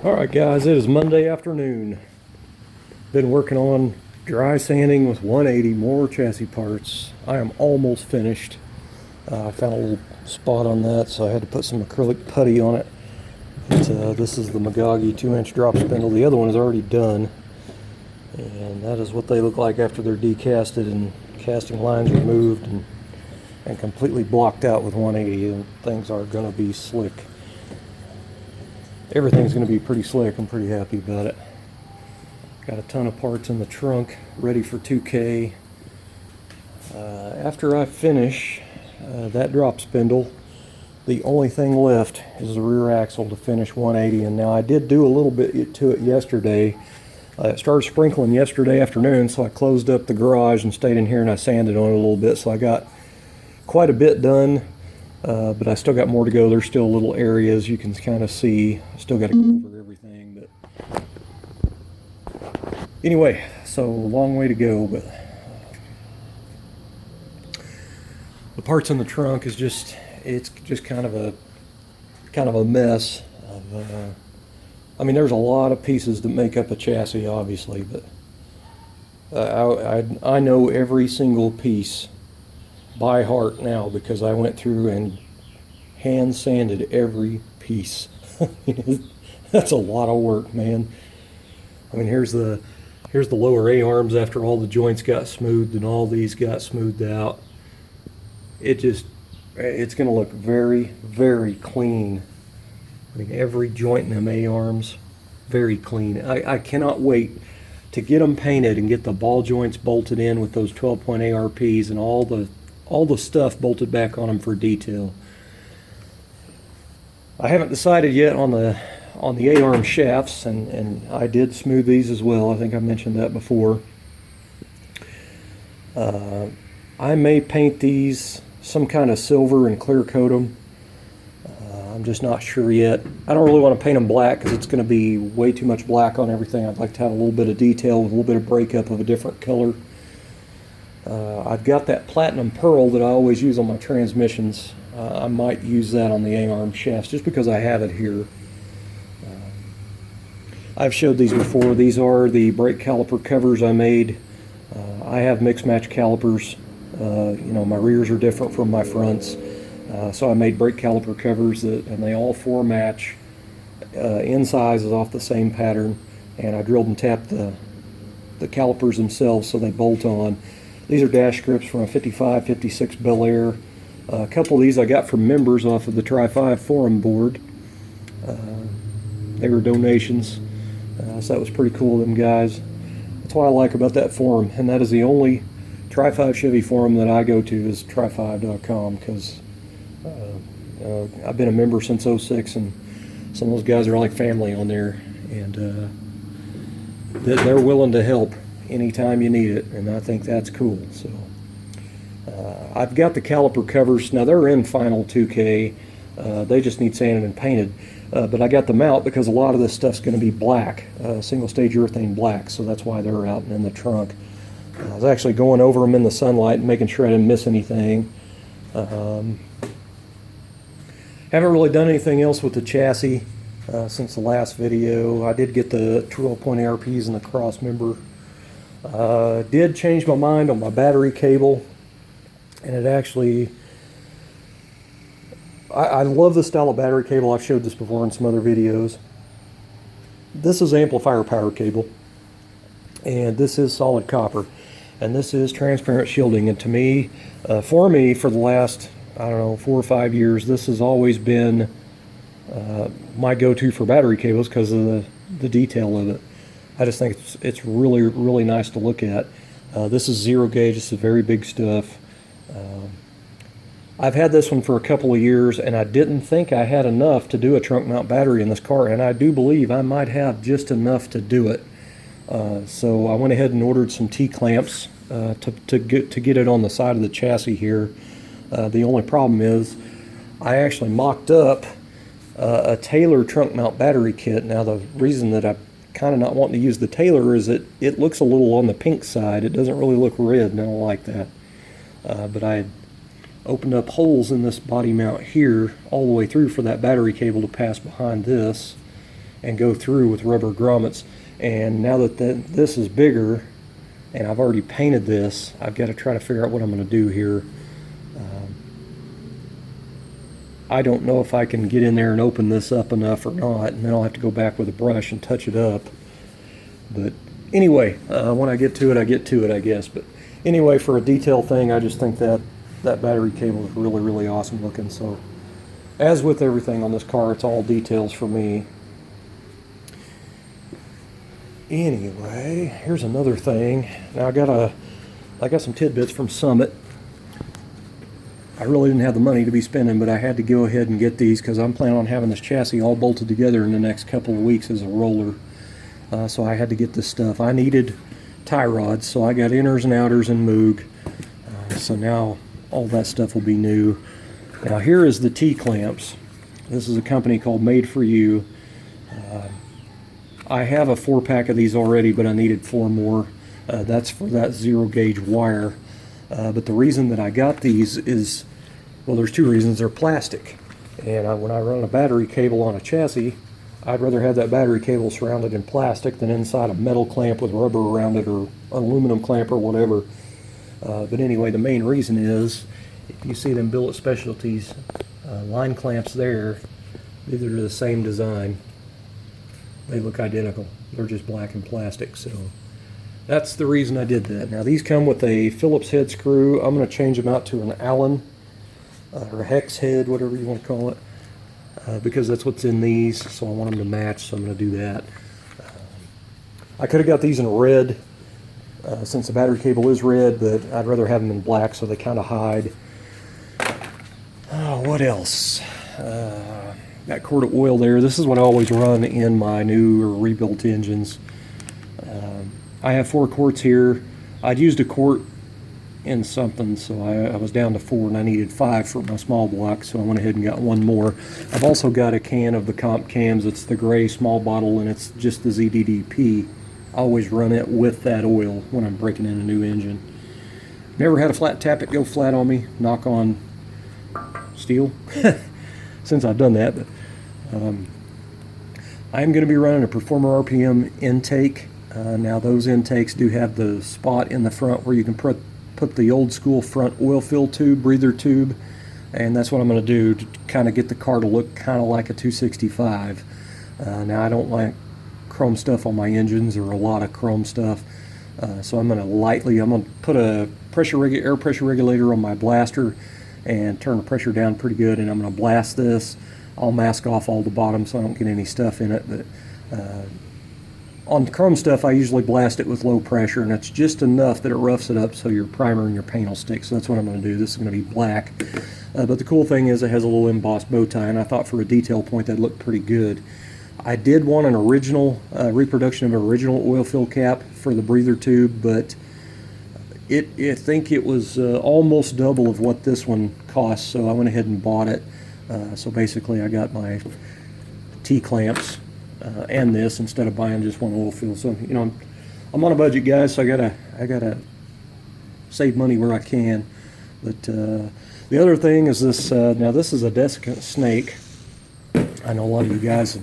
Alright guys, it is Monday afternoon. Been working on dry sanding with 180 more chassis parts. I am almost finished. I found a little spot on that, so I had to put some acrylic putty on it. This is the Magagi 2-inch drop spindle. The other one is already done. And that is what they look like after they're decasted and casting lines removed and completely blocked out with 180. And things are going to be slick. Everything's going to be pretty slick. I'm pretty happy about it. Got a ton of parts in the trunk ready for 2K. After I finish that drop spindle, the only thing left is the rear axle to finish 180. And now I did do a little bit to it yesterday. It started sprinkling yesterday afternoon, so I closed up the garage and stayed in here and I sanded on it a little bit. So I got quite a bit done. But I still got more to go. There's still little areas you can kind of see. I still got to go over everything. But anyway, so a long way to go. But the parts in the trunk is it's just kind of a mess. I mean, there's a lot of pieces that make up a chassis, obviously, but I know every single piece by heart now because I went through and hand sanded every piece. That's a lot of work, man. I mean, here's the lower A-arms after all the joints got smoothed and all these got smoothed out. It's going to look very, very clean. I mean, every joint in them A-arms, very clean. I cannot wait to get them painted and get the ball joints bolted in with those 12-point ARPs and all the stuff bolted back on them for detail. I haven't decided yet on the A-arm shafts, and I did smooth these as well. I think I mentioned that before. I may paint these some kind of silver and clear coat them. I'm just not sure yet. I don't really want to paint them black because it's going to be way too much black on everything. I'd like to have a little bit of detail with a little bit of breakup of a different color. I've got that platinum pearl that I always use on my transmissions. I might use that on the A-arm shafts just because I have it here. I've showed these before. These are the brake caliper covers I made. I have mixed match calipers. My rears are different from my fronts. So I made brake caliper covers and they all four match. In size is off the same pattern. And I drilled and tapped the calipers themselves so they bolt on. These are dash strips from a 55, 56 Belair. A couple of these I got from members off of the Tri-5 forum board. They were donations, so that was pretty cool of them guys. That's what I like about that forum, and that is the only Tri-5 Chevy forum that I go to is tri5.com because I've been a member since '06, and some of those guys are like family on there, and they're willing to help anytime you need it, and I think that's cool. So I've got the caliper covers. Now they're in final 2K. They just need sanded and painted. But I got them out because a lot of this stuff's going to be black, single stage urethane black, so that's why they're out and in the trunk. I was actually going over them in the sunlight and making sure I didn't miss anything. Haven't really done anything else with the chassis since the last video. I did get the 12-point ARPs and the cross member. Did change my mind on my battery cable, and it actually, I love the style of battery cable. I've showed this before in some other videos. This is amplifier power cable, and this is solid copper, and this is transparent shielding. And to me, for the last, I don't know, 4 or 5 years, this has always been my go-to for battery cables because of the detail of it. I just think it's really, really nice to look at. This is 0 gauge. This is very big stuff. I've had this one for a couple of years, and I didn't think I had enough to do a trunk mount battery in this car, and I do believe I might have just enough to do it. So I went ahead and ordered some T-clamps to get it on the side of the chassis here. The only problem is I actually mocked up a Taylor trunk mount battery kit. Now the reason that I kind of not wanting to use the Taylor is that it looks a little on the pink side. It doesn't really look red, and I don't like that. But I opened up holes in this body mount here all the way through for that battery cable to pass behind this, and go through with rubber grommets. And now that this is bigger, and I've already painted this, I've got to try to figure out what I'm going to do here. I don't know if I can get in there and open this up enough or not, and then I'll have to go back with a brush and touch it up. But anyway, when I get to it, I guess. But anyway, for a detail thing, I just think that battery cable is really, really awesome looking. So, as with everything on this car, it's all details for me. Anyway, here's another thing. Now I got some tidbits from Summit. I really didn't have the money to be spending, but I had to go ahead and get these because I'm planning on having this chassis all bolted together in the next couple of weeks as a roller. So I had to get this stuff. I needed tie rods, so I got inners and outers and Moog. So now all that stuff will be new. Now here is the T-clamps. This is a company called Made For You. I have a 4-pack of these already, but I needed 4 more. That's for that 0 gauge wire. But the reason that I got these is, well, there's 2 reasons. They're plastic. And when I run a battery cable on a chassis, I'd rather have that battery cable surrounded in plastic than inside a metal clamp with rubber around it or an aluminum clamp or whatever. But anyway, the main reason is, if you see them Billet Specialties line clamps there, these are the same design. They look identical. They're just black and plastic. So that's the reason I did that. Now these come with a Phillips head screw. I'm going to change them out to an Allen or hex head, whatever you want to call it, because that's what's in these. So I want them to match, so I'm going to do that. I could have got these in red since the battery cable is red, but I'd rather have them in black so they kind of hide. What else? Got quart of oil there. This is what I always run in my new or rebuilt engines. I have 4 quarts here. I'd used a quart in something, so I was down to 4 and I needed 5 for my small block, so I went ahead and got 1 more. I've also got a can of the Comp Cams. It's the gray small bottle and it's just the ZDDP. I always run it with that oil when I'm breaking in a new engine. Never had a flat tappet go flat on me, knock on steel, since I've done that. But I'm going to be running a Performer RPM intake. Now those intakes do have the spot in the front where you can put the old school front oil fill tube, breather tube, and that's what I'm going to do to kind of get the car to look kind of like a 265. Now I don't like chrome stuff on my engines, or a lot of chrome stuff, so I'm going to put a air pressure regulator on my blaster and turn the pressure down pretty good, and I'm going to blast this. I'll mask off all the bottom so I don't get any stuff in it, but on chrome stuff I usually blast it with low pressure, and it's just enough that it roughs it up so your primer and your paint will stick. So that's what I'm going to do. This is going to be black, but the cool thing is it has a little embossed bow tie, and I thought for a detail point that looked pretty good. I did want an original reproduction of an original oil fill cap for the breather tube, but I think it was almost double of what this one cost, so I went ahead and bought it. So basically I got my T-clamps and this instead of buying just one oil fill. So, you know, I'm on a budget, guys, so I gotta save money where I can. But the other thing is this. Now this is a desiccant snake. I know a lot of you guys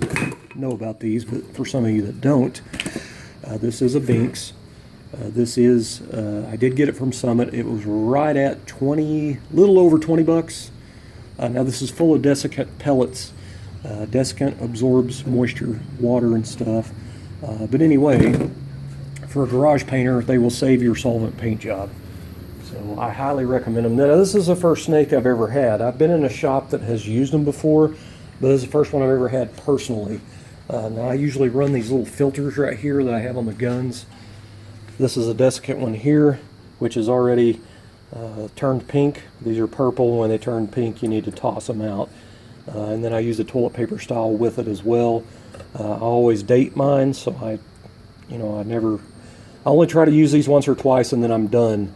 know about these, but for some of you that don't, this is a Binks. This is, I did get it from Summit. It was right at little over 20 bucks. Now this is full of desiccant pellets. Desiccant absorbs moisture, water and stuff. But anyway, for a garage painter, they will save your solvent paint job. So I highly recommend them. Now this is the first snake I've ever had. I've been in a shop that has used them before, but this is the first one I've ever had personally. Now I usually run these little filters right here that I have on the guns. This is a desiccant one here, which is already turned pink. These are purple. When they turn pink, you need to toss them out. And then I use a toilet paper style with it as well. I always date mine, so I only try to use these once or twice and then I'm done.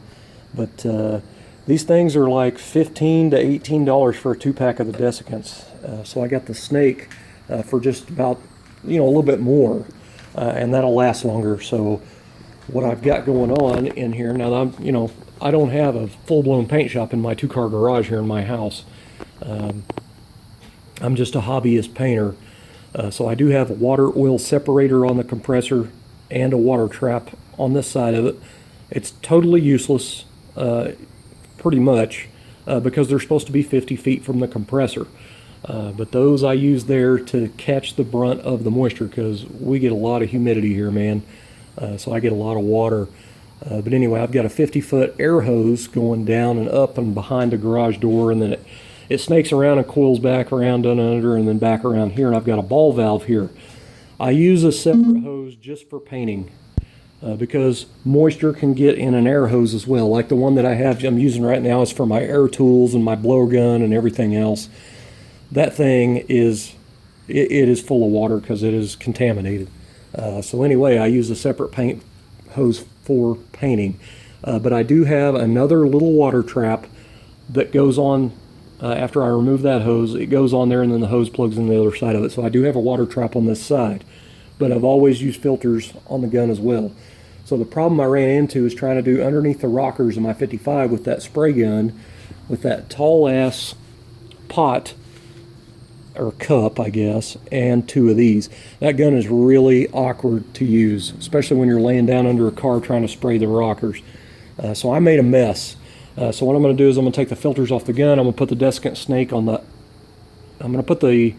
But these things are like $15 to $18 for a 2-pack of the desiccants. So I got the snake for just about, a little bit more, and that'll last longer. So what I've got going on in here now, I don't have a full-blown paint shop in my 2-car garage here in my house. I'm just a hobbyist painter. So I do have a water oil separator on the compressor and a water trap on this side of it. It's totally useless, pretty much, because they're supposed to be 50 feet from the compressor. But those I use there to catch the brunt of the moisture, because we get a lot of humidity here, man. So I get a lot of water. But anyway, I've got a 50-foot air hose going down and up and behind the garage door, and then it snakes around and coils back around and under and then back around here, and I've got a ball valve here. I use a separate hose just for painting, because moisture can get in an air hose as well. Like the one that I'm using right now is for my air tools and my blower gun and everything else. That thing is, it is full of water because it is contaminated. So anyway, I use a separate paint hose for painting. But I do have another little water trap that goes on after I remove that hose. It goes on there and then the hose plugs in the other side of it. So I do have a water trap on this side, but I've always used filters on the gun as well. So the problem I ran into is trying to do underneath the rockers in my 55 with that spray gun, with that tall ass pot or cup, I guess, and two of these. That gun is really awkward to use, especially when you're laying down under a car trying to spray the rockers. So I made a mess. So what I'm going to do is I'm going to take the filters off the gun. I'm going to put the desiccant snake on the, I'm going to put the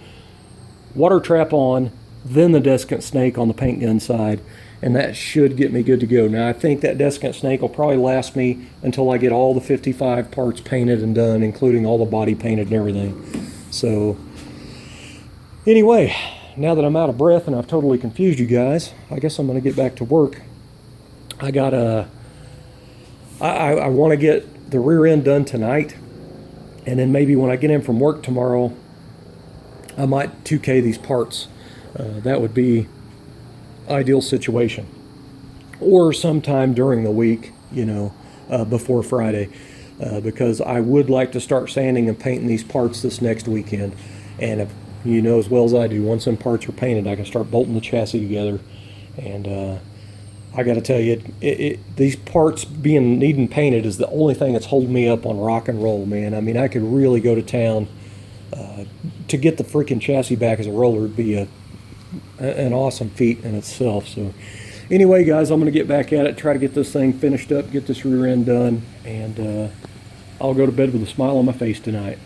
water trap on, then the desiccant snake on the paint gun side, and that should get me good to go. Now I think that desiccant snake will probably last me until I get all the 55 parts painted and done, including all the body painted and everything. So anyway, now that I'm out of breath and I've totally confused you guys, I guess I'm going to get back to work. I want to get the rear end done tonight, and then maybe when I get in from work tomorrow, I might 2K these parts. That would be ideal situation. Or sometime during the week, before Friday, because I would like to start sanding and painting these parts this next weekend. And if you know as well as I do, once them parts are painted, I can start bolting the chassis together. And I got to tell you, these parts needing painted is the only thing that's holding me up on rock and roll, man. I mean, I could really go to town. To get the freaking chassis back as a roller would be an awesome feat in itself. So anyway, guys, I'm going to get back at it, try to get this thing finished up, get this rear end done, and I'll go to bed with a smile on my face tonight.